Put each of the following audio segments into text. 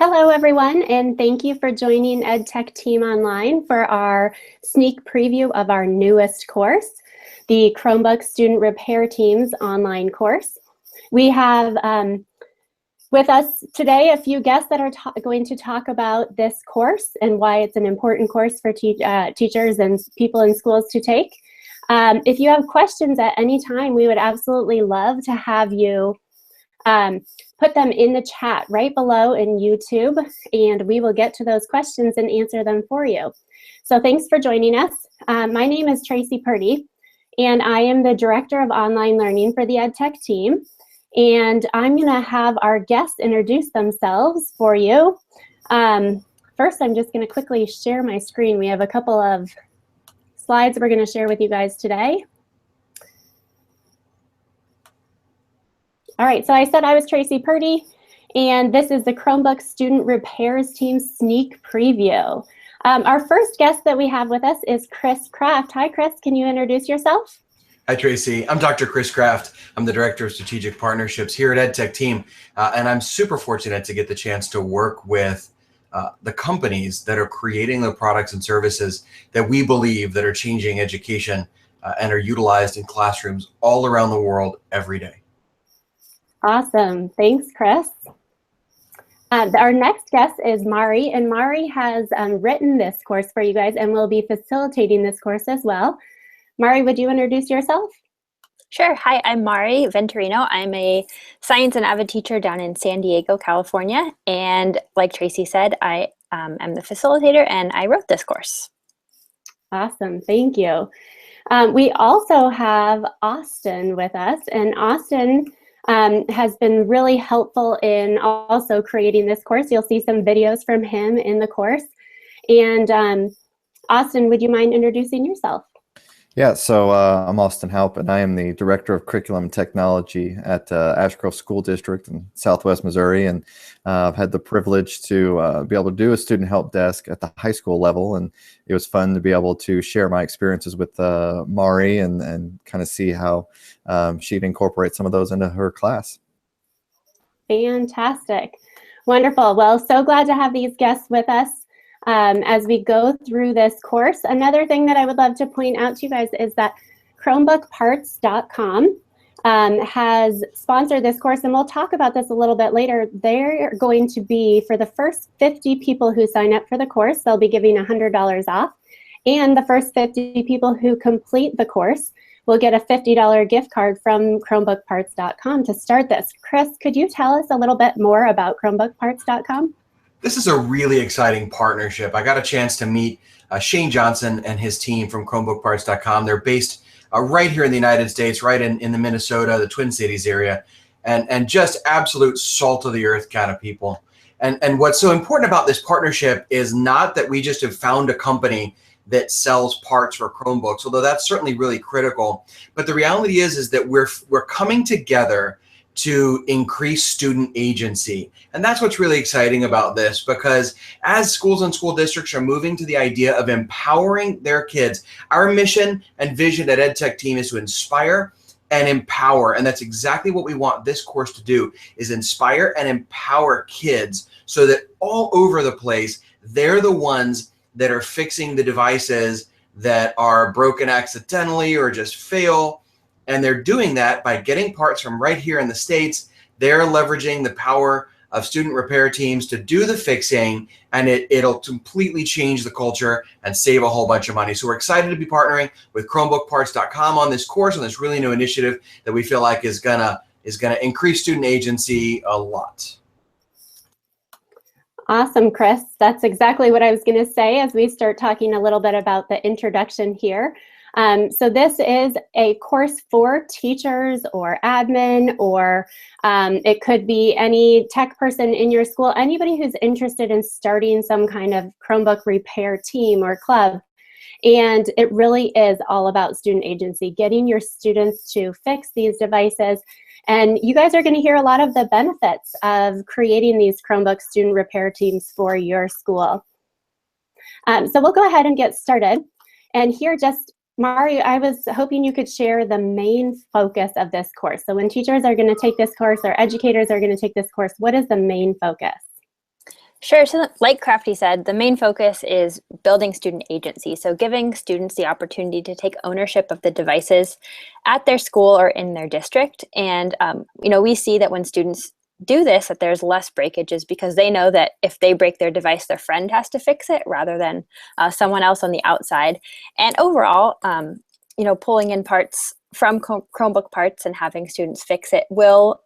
Hello, everyone, and thank you for joining EdTechTeam Online for our sneak preview of our newest course, the Chromebook Student Repair Team's online course. We have with us today a few guests that are going to talk about this course and why it's an important course for teachers and people in schools to take. If you have questions at any time, we would absolutely love to have you put them in the chat right below in YouTube, and we will get to those questions and answer them for you. So thanks for joining us. My name is Tracy Purdy, and I am the Director of Online Learning for the EdTech team. And I'm going to have our guests introduce themselves for you. First, I'm just going to quickly share my screen. We have a couple of slides we're going to share with you guys today. All right, so I said I was Tracy Purdy, and this is the Chromebook Student Repairs Team sneak preview. Our first guest that we have with us is Chris Kraft. Hi, Chris, can you introduce yourself? Hi, Tracy. I'm Dr. Chris Kraft. I'm the Director of Strategic Partnerships here at EdTechTeam, and I'm super fortunate to get the chance to work with the companies that are creating the products and services that we believe that are changing education and are utilized in classrooms all around the world every day. Awesome. Thanks, Chris. Our next guest is Mari, and Mari has written this course for you guys and will be facilitating this course as well. Mari, would you introduce yourself? Sure. Hi, I'm Mari Venturino. I'm a science and AVID teacher down in San Diego, California. And like Tracy said, I am the facilitator and I wrote this course. Awesome. Thank you. We also have Austin with us, and Austin has been really helpful in also creating this course. You'll see some videos from him in the course. And Austin, would you mind introducing yourself? Yeah, so I'm Austin Halp, and I am the Director of Curriculum and Technology at Ash Grove School District in Southwest Missouri, and I've had the privilege to be able to do a student help desk at the high school level, and it was fun to be able to share my experiences with Mari and kind of see how she'd incorporate some of those into her class. Fantastic. Wonderful. Well, so glad to have these guests with us. As we go through this course. Another thing that I would love to point out to you guys is that ChromebookParts.com has sponsored this course, and we'll talk about this a little bit later. They're going to be, for the first 50 people who sign up for the course, they'll be giving $100 off, and the first 50 people who complete the course will get a $50 gift card from ChromebookParts.com to start this. Chris, could you tell us a little bit more about ChromebookParts.com? This is a really exciting partnership. I got a chance to meet Shane Johnson and his team from ChromebookParts.com. They're based right here in the United States, right in the Minnesota, the Twin Cities area, and just absolute salt of the earth kind of people. And what's so important about this partnership is not that we just have found a company that sells parts for Chromebooks, although that's certainly really critical. But the reality is that we're coming together to increase student agency. And that's what's really exciting about this, because as schools and school districts are moving to the idea of empowering their kids, our mission and vision at EdTechTeam is to inspire and empower. And that's exactly what we want this course to do, is inspire and empower kids so that all over the place, they're the ones that are fixing the devices that are broken accidentally or just fail. And they're doing that by getting parts from right here in the States. They're leveraging the power of student repair teams to do the fixing, and it'll completely change the culture and save a whole bunch of money. So we're excited to be partnering with ChromebookParts.com on this course, on this really new initiative that we feel like is gonna increase student agency a lot. Awesome, Chris. That's exactly what I was going to say as we start talking a little bit about the introduction here. So this is a course for teachers or admin, or it could be any tech person in your school, anybody who's interested in starting some kind of Chromebook repair team or club. And it really is all about student agency, getting your students to fix these devices. And you guys are going to hear a lot of the benefits of creating these Chromebook student repair teams for your school. So we'll go ahead and get started. And here, just Mari, I was hoping you could share the main focus of this course. So when teachers are going to take this course or educators are going to take this course, what is the main focus? Sure. So like Crafty said, the main focus is building student agency. So giving students the opportunity to take ownership of the devices at their school or in their district. And, we see that when students do this, that there's less breakages because they know that if they break their device, their friend has to fix it rather than someone else on the outside. And overall, pulling in parts from Chromebook Parts and having students fix it will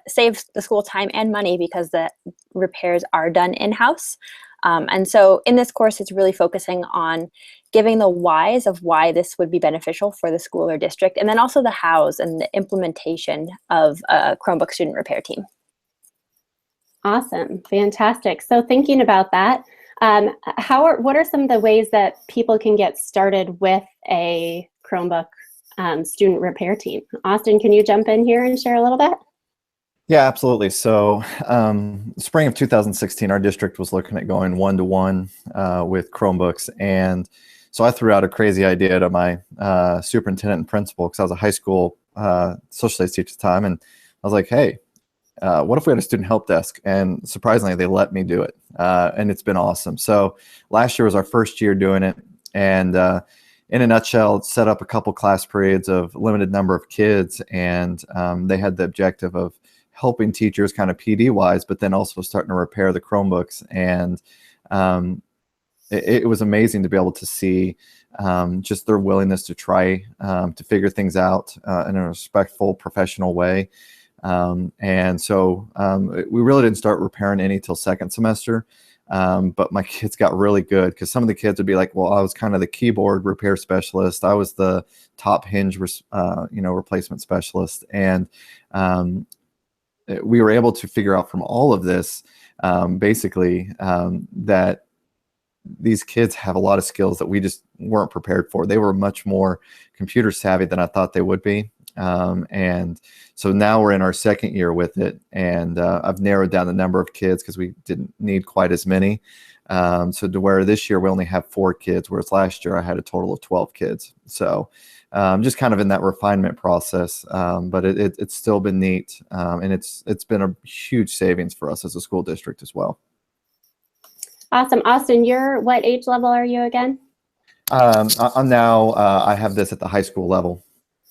save the school time and money because the repairs are done in-house. And so in this course, it's really focusing on giving the whys of why this would be beneficial for the school or district, and then also the hows and the implementation of a Chromebook student repair team. Awesome, fantastic. So thinking about that, what are some of the ways that people can get started with a Chromebook student repair team? Austin, can you jump in here and share a little bit? Yeah, absolutely. So spring of 2016, our district was looking at going one-to-one with Chromebooks. And so I threw out a crazy idea to my superintendent and principal, because I was a high school social studies teacher at the time. And I was like, hey, what if we had a student help desk? And surprisingly, they let me do it. And it's been awesome. So last year was our first year doing it. And in a nutshell, it set up a couple class periods of limited number of kids. And they had the objective of helping teachers kind of PD wise, but then also starting to repair the Chromebooks. And it was amazing to be able to see just their willingness to try to figure things out in a respectful, professional way. And so we really didn't start repairing any till second semester. But my kids got really good, because some of the kids would be like, well, I was kind of the keyboard repair specialist. I was the top hinge, replacement specialist. And we were able to figure out from all of this, basically, that these kids have a lot of skills that we just weren't prepared for. They were much more computer savvy than I thought they would be. And so now we're in our second year with it, and I've narrowed down the number of kids because we didn't need quite as many. So to where this year we only have 4 kids, whereas last year I had a total of 12 kids. So just kind of in that refinement process, but it's still been neat, and it's been a huge savings for us as a school district as well. Awesome. Austin, what age level are you again? I'm now, I have this at the high school level.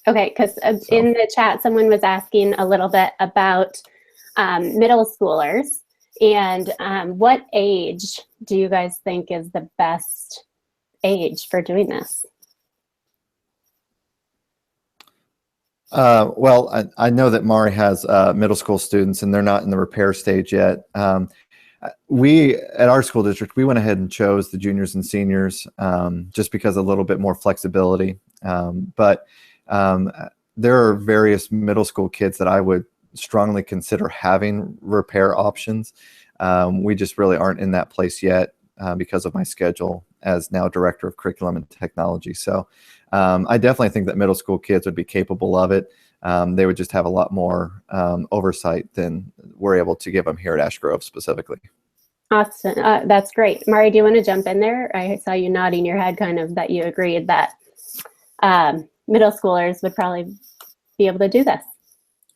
Okay, because in the chat, someone was asking a little bit about middle schoolers, and what age do you guys think is the best age for doing this? Well, I know that Mari has middle school students, and they're not in the repair stage yet. We, at our school district, we went ahead and chose the juniors and seniors just because a little bit more flexibility. But there are various middle school kids that I would strongly consider having repair options. We just really aren't in that place yet because of my schedule as now Director of Curriculum and Technology. So I definitely think that middle school kids would be capable of it. They would just have a lot more oversight than we're able to give them here at Ash Grove specifically. Awesome. That's great. Mari, do you want to jump in there? I saw you nodding your head kind of that you agreed that middle schoolers would probably be able to do this.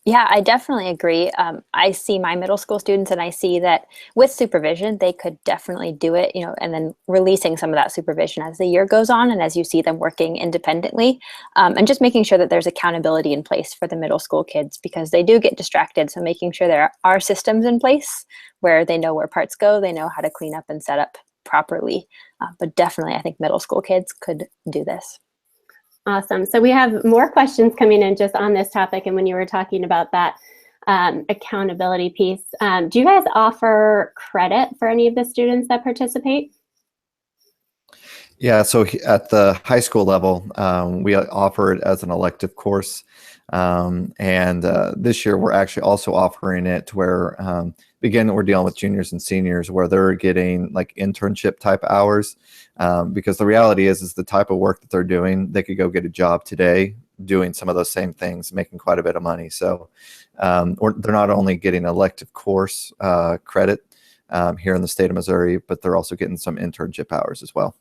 Yeah, I definitely agree. I see my middle school students, and I see that with supervision, they could definitely do it, and then releasing some of that supervision as the year goes on and as you see them working independently, and just making sure that there's accountability in place for the middle school kids, because they do get distracted. So making sure there are systems in place where they know where parts go, they know how to clean up and set up properly. But definitely, I think middle school kids could do this. Awesome. So we have more questions coming in just on this topic. And when you were talking about that accountability piece, do you guys offer credit for any of the students that participate? Yeah, so at the high school level, we offer it as an elective course. And this year we're actually also offering it to where, again, we're dealing with juniors and seniors where they're getting like internship type hours. Because the reality is the type of work that they're doing, they could go get a job today doing some of those same things, making quite a bit of money. So they're not only getting elective course credit here in the state of Missouri, but they're also getting some internship hours as well.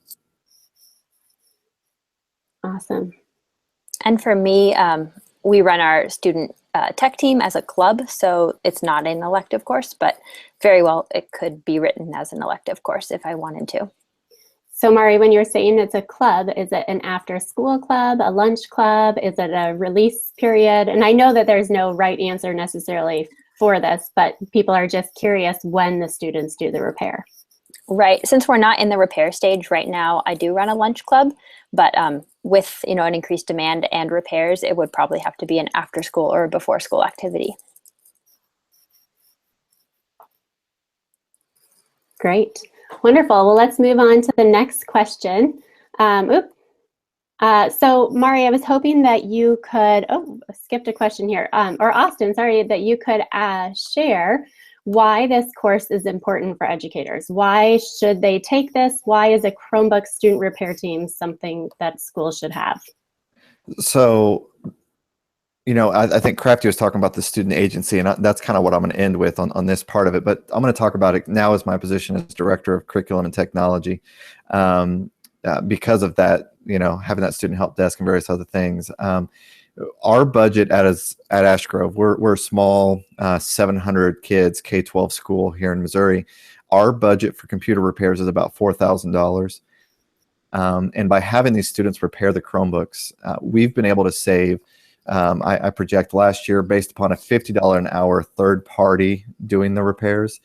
Awesome. And for me, we run our student tech team as a club, so it's not an elective course, but very well it could be written as an elective course if I wanted to. So Mari, when you're saying it's a club, is it an after-school club, a lunch club? Is it a release period? And I know that there's no right answer necessarily for this, but people are just curious when the students do the repair. Right. Since we're not in the repair stage right now, I do run a lunch club, but with an increased demand and repairs, it would probably have to be an after-school or before-school activity. Great. Wonderful. Well, let's move on to the next question. So Mari, I was hoping that you could, I skipped a question here, or Austin, sorry, that you could share why this course is important for educators. Why should they take this? Why is a Chromebook student repair team something that schools should have? So, I think Crafty was talking about the student agency, and that's kind of what I'm going to end with on this part of it. But I'm going to talk about it now as my position as Director of Curriculum and Technology. Because of that, having that student help desk and various other things. Our budget at Ash Grove, we're a small 700 kids K-12 school here in Missouri. Our budget for computer repairs is about $4,000. And by having these students repair the Chromebooks, we've been able to save, I project last year, based upon a $50 an hour third party doing the repairs,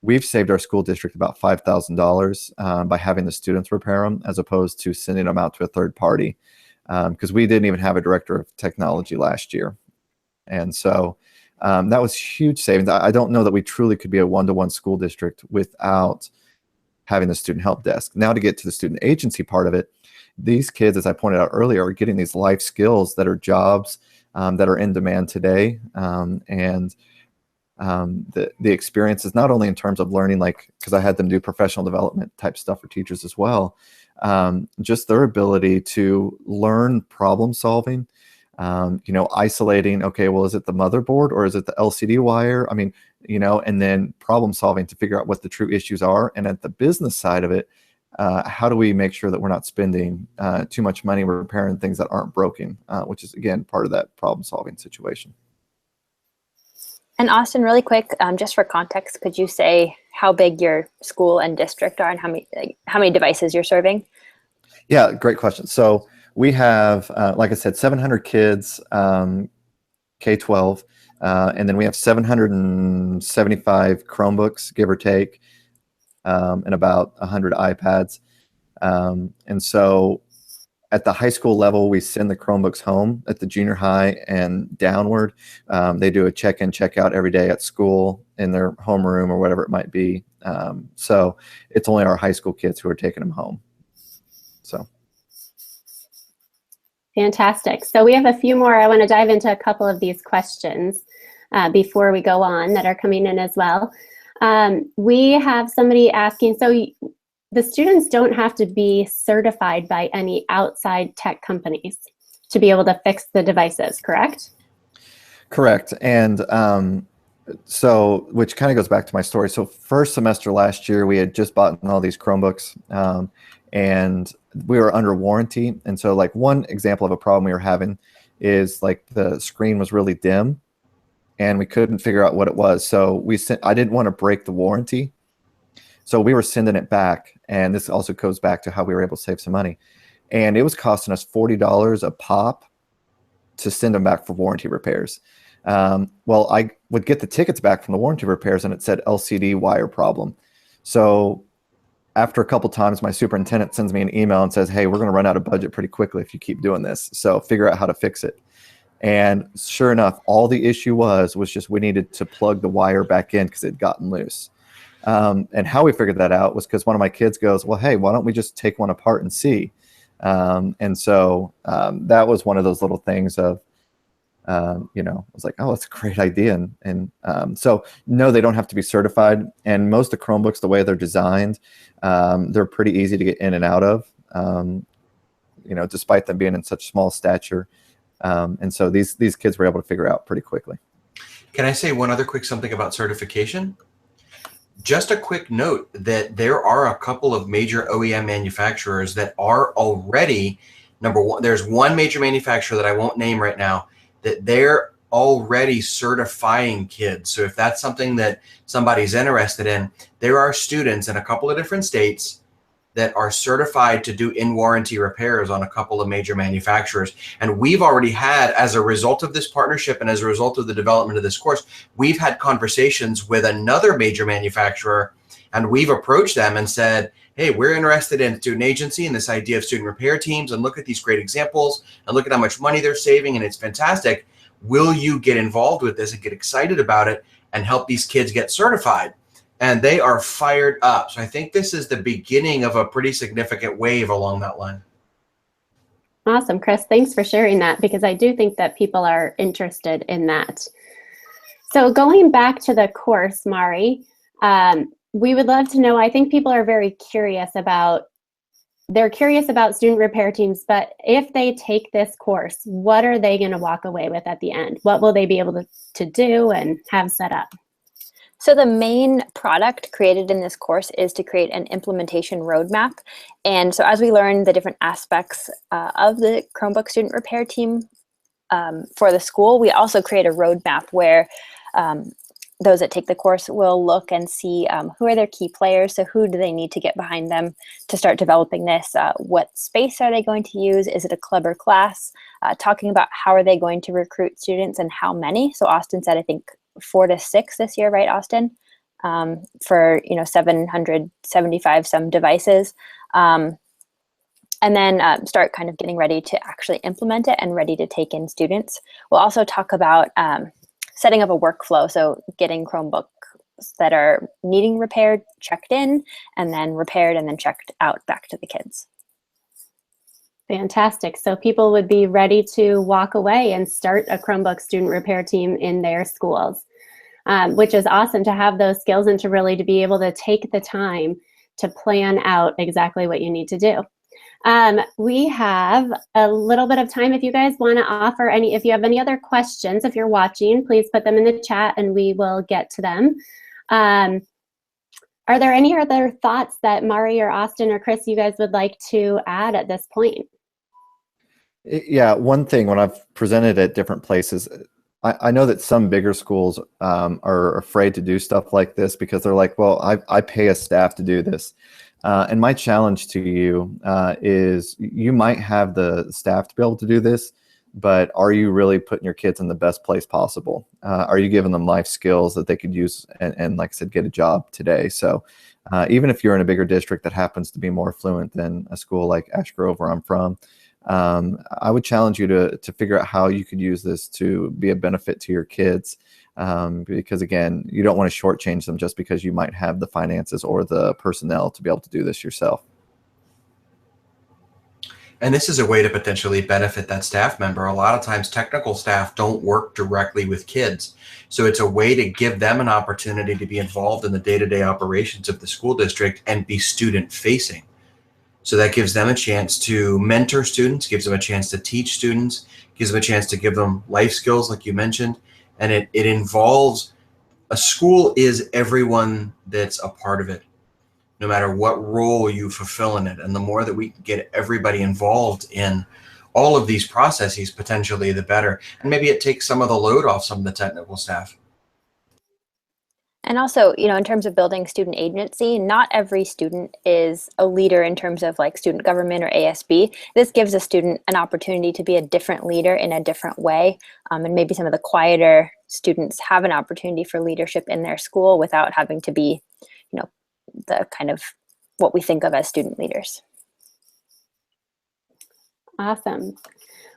we've saved our school district about $5,000 by having the students repair them, as opposed to sending them out to a third party, because we didn't even have a director of technology last year. And so that was huge savings. I don't know that we truly could be a one-to-one school district without having the student help desk. Now, to get to the student agency part of it, these kids, as I pointed out earlier, are getting these life skills that are jobs that are in demand today. And the experience is not only in terms of learning, because I had them do professional development type stuff for teachers as well, just their ability to learn problem solving, isolating, okay, well, is it the motherboard or is it the LCD wire? And then problem solving to figure out what the true issues are. And at the business side of it, how do we make sure that we're not spending too much money repairing things that aren't broken, which is, again, part of that problem solving situation. And Austin, really quick, just for context, could you say how big your school and district are and how many devices you're serving? Yeah, great question. So we have, like I said, 700 kids, K-12, and then we have 775 Chromebooks, give or take, and about 100 iPads. And so at the high school level, we send the Chromebooks home. At the junior high and downward, they do a check-in, check-out every day at school in their homeroom or whatever it might be. So it's only our high school kids who are taking them home. So. Fantastic. So we have a few more. I want to dive into a couple of these questions before we go on that are coming in as well. We have somebody asking, so the students don't have to be certified by any outside tech companies to be able to fix the devices, correct? Correct. And so, which kind of goes back to my story. So first semester last year, we had just bought all these Chromebooks, and we were under warranty. And so one example of a problem we were having is the screen was really dim and we couldn't figure out what it was. So I didn't want to break the warranty. So we were sending it back, and this also goes back to how we were able to save some money. And it was costing us $40 a pop to send them back for warranty repairs. Well, I would get the tickets back from the warranty repairs, and it said LCD wire problem. So after a couple times, my superintendent sends me an email and says, hey, we're going to run out of budget pretty quickly if you keep doing this. So figure out how to fix it. And sure enough, all the issue was just we needed to plug the wire back in because it had gotten loose. And how we figured that out was because one of my kids goes, well, hey, why don't we just take one apart and see? And so that was one of those little things of, I was like, oh, that's a great idea. And so no, they don't have to be certified. And most of the Chromebooks, the way they're designed, they're pretty easy to get in and out of, despite them being in such small stature. And so these kids were able to figure out pretty quickly. Can I say one other quick something about certification? Just a quick note that there are a couple of major OEM manufacturers that are already, number one, there's one major manufacturer that I won't name right now, that they're already certifying kids. So if that's something that somebody's interested in, there are students in a couple of different states that are certified to do in-warranty repairs on a couple of major manufacturers. And we've already had, as a result of this partnership and as a result of the development of this course, we've had conversations with another major manufacturer, and we've approached them and said, hey, we're interested in student agency and this idea of student repair teams, and look at these great examples and look at how much money they're saving, and it's fantastic. Will you get involved with this and get excited about it and help these kids get certified? And they are fired up. So I think this is the beginning of a pretty significant wave along that line. Awesome, Chris. Thanks for sharing that, because I do think that people are interested in that. So going back to the course, Mari, we would love to know, I think people are very curious about, they're curious about student repair teams, but if they take this course, what are they going to walk away with at the end? What will they be able to do and have set up? So the main product created in this course is to create an implementation roadmap. And so as we learn the different aspects of the Chromebook student repair team for the school, we also create a roadmap where those that take the course will look and see who are their key players. So who do they need to get behind them to start developing this? What space are they going to use? Is it a club or class? Talking about how are they going to recruit students and how many. So Austin said, I think, 4 to 6 this year, right, Austin? For 775 some devices, and then start kind of getting ready to actually implement it and ready to take in students. We'll also talk about setting up a workflow, so getting Chromebooks that are needing repaired checked in, and then repaired and then checked out back to the kids. Fantastic. So people would be ready to walk away and start a Chromebook student repair team in their schools, which is awesome to have those skills and to really be able to take the time to plan out exactly what you need to do. We have a little bit of time. If you guys want to offer if you have any other questions, if you're watching, please put them in the chat and we will get to them. Are there any other thoughts that Mari or Austin or Chris, you guys would like to add at this point? Yeah, one thing, when I've presented at different places, I know that some bigger schools are afraid to do stuff like this because they're like, well, I pay a staff to do this. And my challenge to you is you might have the staff to be able to do this, but are you really putting your kids in the best place possible? Are you giving them life skills that they could use and like I said, get a job today? So even if you're in a bigger district that happens to be more affluent than a school like Ash Grove, where I'm from, I would challenge you to figure out how you could use this to be a benefit to your kids. Because again, you don't want to shortchange them just because you might have the finances or the personnel to be able to do this yourself. And this is a way to potentially benefit that staff member. A lot of times technical staff don't work directly with kids. So it's a way to give them an opportunity to be involved in the day-to-day operations of the school district and be student facing. So that gives them a chance to mentor students, gives them a chance to teach students, gives them a chance to give them life skills like you mentioned. And it involves, a school is everyone that's a part of it, no matter what role you fulfill in it. And the more that we can get everybody involved in all of these processes, potentially the better. And maybe it takes some of the load off some of the technical staff. And also, in terms of building student agency, not every student is a leader in terms of like student government or ASB. This gives a student an opportunity to be a different leader in a different way. And maybe some of the quieter students have an opportunity for leadership in their school without having to be, the kind of what we think of as student leaders. Awesome.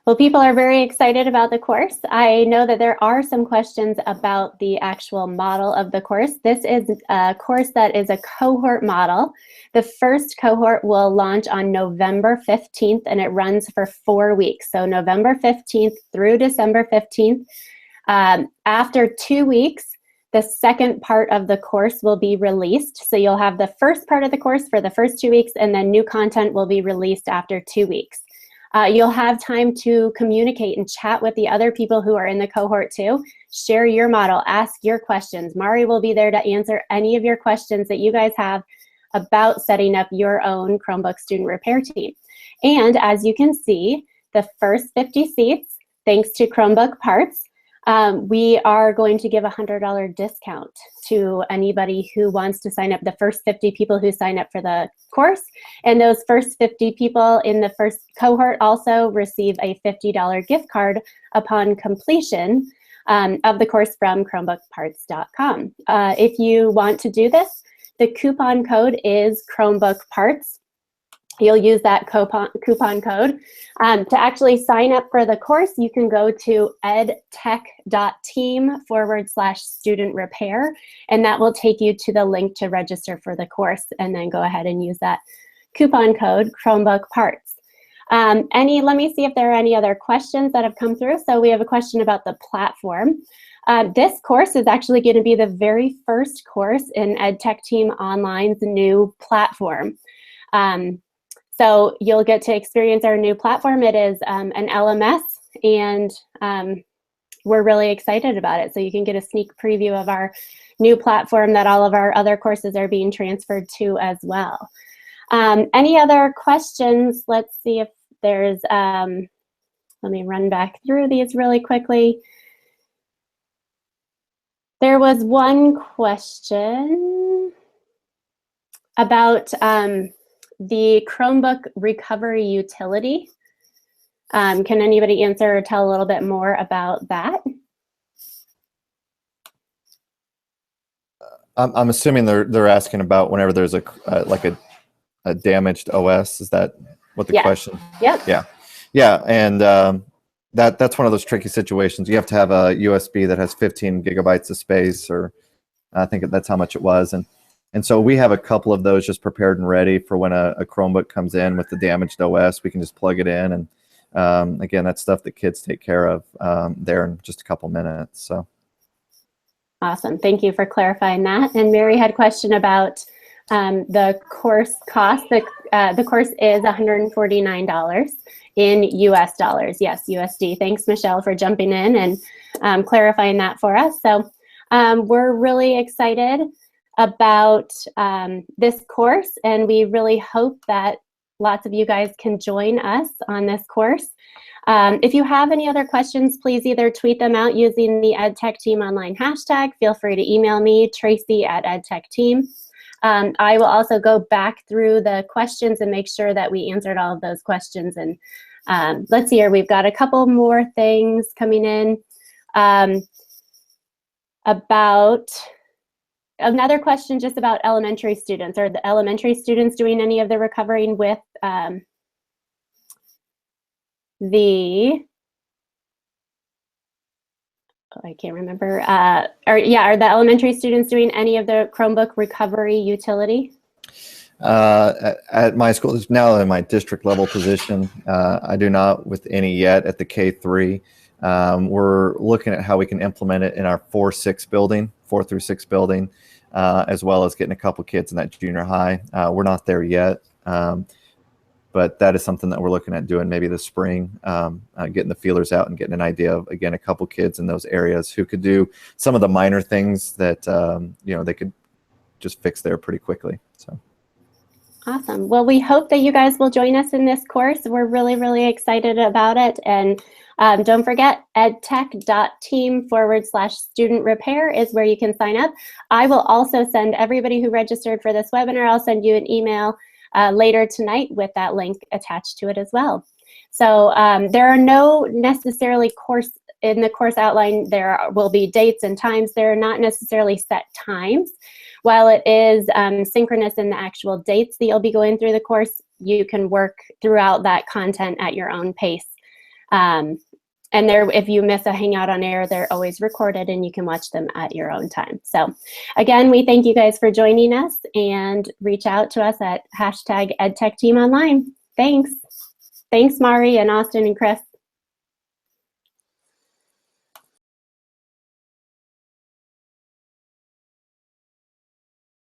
Well, people are very excited about the course. I know that there are some questions about the actual model of the course. This is a course that is a cohort model. The first cohort will launch on November 15th, and it runs for 4 weeks. So November 15th through December 15th. After 2 weeks, the second part of the course will be released. So you'll have the first part of the course for the first 2 weeks, and then new content will be released after 2 weeks. You'll have time to communicate and chat with the other people who are in the cohort too. Share your model, ask your questions. Mari will be there to answer any of your questions that you guys have about setting up your own Chromebook student repair team. And as you can see, the first 50 seats, thanks to Chromebook Parts, we are going to give a $100 discount to anybody who wants to sign up, the first 50 people who sign up for the course. And those first 50 people in the first cohort also receive a $50 gift card upon completion of the course from ChromebookParts.com. If you want to do this, the coupon code is Chromebook Parts. You'll use that coupon code. To actually sign up for the course, you can go to edtech.team/student repair, and that will take you to the link to register for the course, and then go ahead and use that coupon code Chromebook Parts. Let me see if there are any other questions that have come through. So we have a question about the platform. This course is actually going to be the very first course in EdTechTeam Online's new platform. So you'll get to experience our new platform. It is an LMS, and we're really excited about it. So you can get a sneak preview of our new platform that all of our other courses are being transferred to as well. Any other questions? Let's see if there's, let me run back through these really quickly. There was one question about the Chromebook recovery utility. Can anybody answer or tell a little bit more about that? I'm assuming they're asking about whenever there's a damaged OS. Is that what the question? Yep. Yeah, and that's one of those tricky situations. You have to have a USB that has 15 gigabytes of space, or I think that's how much it was, and so we have a couple of those just prepared and ready for when a Chromebook comes in with the damaged OS. We can just plug it in, and again, that's stuff that kids take care of there in just a couple minutes. So awesome. Thank you for clarifying that. And Mary had a question about the course cost. The course is $149 in US dollars. Yes, USD. Thanks, Michelle, for jumping in and clarifying that for us. So we're really excited about this course, and we really hope that lots of you guys can join us on this course. If you have any other questions, please either tweet them out using the EdTechTeam Online hashtag. Feel free to email me, Tracy@EdTechTeam. I will also go back through the questions and make sure that we answered all of those questions. And let's see here, we've got a couple more things coming in about another question just about elementary students. Are the elementary students doing any of the recovering with I can't remember. Are the elementary students doing any of the Chromebook recovery utility? At my school, now in my district level position, I do not with any yet at the K3. We're looking at how we can implement it in our 4 through 6 building, as well as getting a couple kids in that junior high. We're not there yet, but that is something that we're looking at doing maybe this spring, getting the feelers out and getting an idea of, again, a couple kids in those areas who could do some of the minor things that they could just fix there pretty quickly. So. Awesome. Well, we hope that you guys will join us in this course. We're really, really excited about it. And don't forget, edtech.team/student repair is where you can sign up. I will also send everybody who registered for this webinar, I'll send you an email later tonight with that link attached to it as well. So there are no necessarily in the course outline, there will be dates and times. There are not necessarily set times. While it is synchronous in the actual dates that you'll be going through the course, you can work throughout that content at your own pace. And if you miss a Hangout on air, they're always recorded and you can watch them at your own time. So again, we thank you guys for joining us, and reach out to us at #EdTechTeamOnline. Thanks. Thanks, Mari and Austin and Chris.